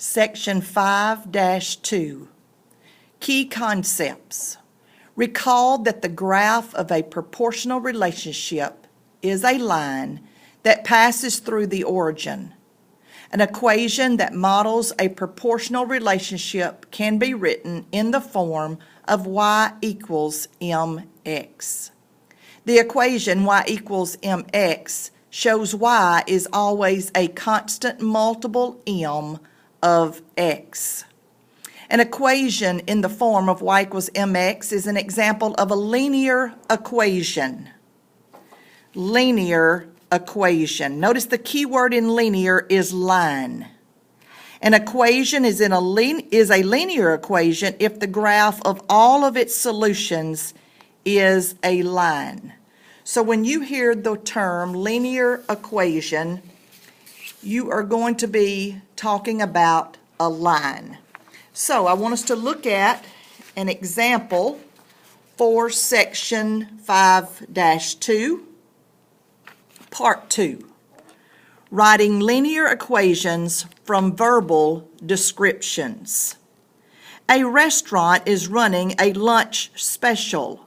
Section 5-2, Key Concepts. Recall that the graph of a proportional relationship is a line that passes through the origin. An equation that models a proportional relationship can be written in the form of y equals mx. The equation y equals mx shows y is always a constant multiple m of x. An equation in the form of y equals mx is an example of a linear equation. Linear equation. Notice the key word in linear is line. An equation is a linear equation if the graph of all of its solutions is a line. So when you hear the term linear equation, you are going to be talking about a line. So I want us to look at an example for section 5-2, part 2, writing linear equations from verbal descriptions. A restaurant is running a lunch special.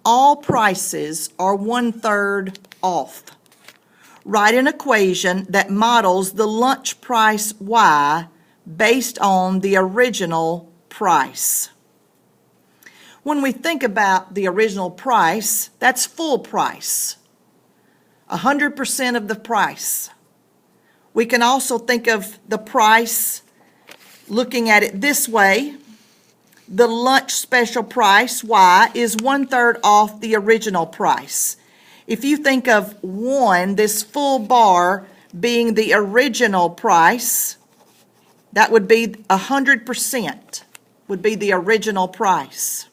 All prices are 1/3 off. Write an equation that models the lunch price y based on the original price. When we think about the original price, that's full price, 100% of the price. We can also think of the price looking at it this way. The lunch special price, y, is 1/3 off the original price. If you think of 1, this full bar being the original price, that would be 100% would be the original price.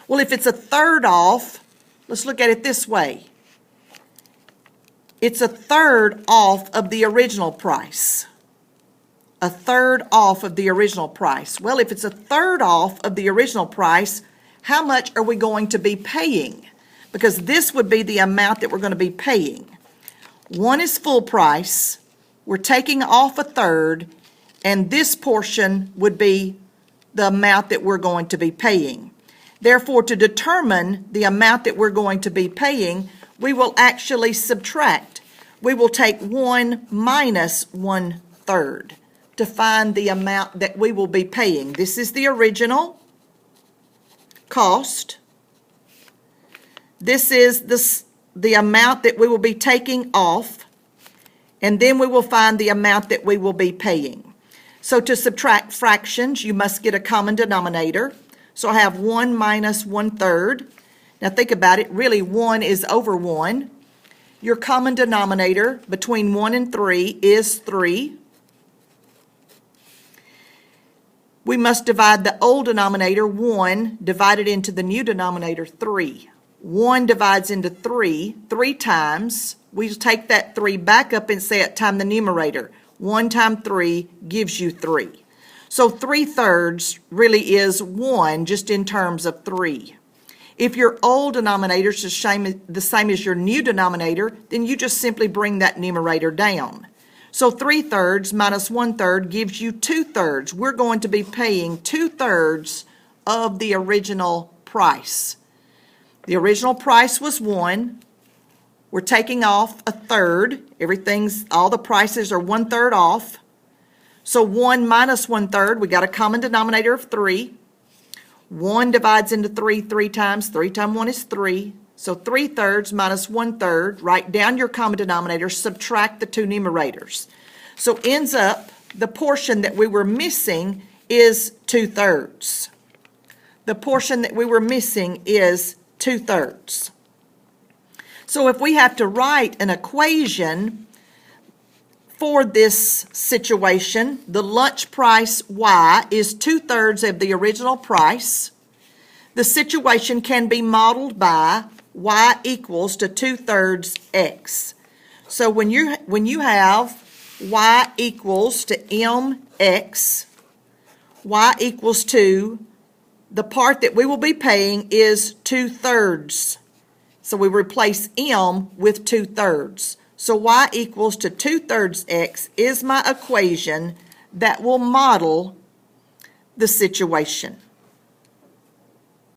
Well, if it's 1/3 off, let's look at it this way. It's 1/3 off of the original price. 1/3 off of the original price. Well, if it's 1/3 off of the original price, how much are we going to be paying? Because this would be the amount that we're going to be paying. 1 is full price. We're taking off 1/3, and this portion would be the amount that we're going to be paying. Therefore, to determine the amount that we're going to be paying, we will actually subtract. We will take 1 minus 1/3 to find the amount that we will be paying. This is the original cost. This is the amount that we will be taking off, and then we will find the amount that we will be paying. So to subtract fractions, you must get a common denominator. So I have 1 minus 1/3. Now think about it. Really, 1 is over 1. Your common denominator between 1 and 3 is 3. We must divide the old denominator, 1, divided into the new denominator, 3. 1 divides into 3 times. We take that 3 back up and say it times the numerator. 1 times 3 gives you 3. So 3/3 really is 1 just in terms of 3. If your old denominator is the same as your new denominator, then you just simply bring that numerator down. So 3/3 minus 1/3 gives you 2/3. We're going to be paying 2/3 of the original price. The original price was 1. We're taking off 1/3. All the prices are 1/3 off. So 1 minus 1/3, we got a common denominator of 3. 1 divides into 3 times. 3 times 1 is 3. So 3/3 minus 1/3, write down your common denominator, subtract the two numerators. So ends up the portion that we were missing is 2/3. The portion that we were missing is 2/3. So if we have to write an equation for this situation, the lunch price y is 2/3 of the original price. The situation can be modeled by y equals to 2/3 x. So when you have y equals to mx, y equals to, the part that we will be paying is 2/3. So we replace m with 2/3. So y equals to 2/3 x is my equation that will model the situation.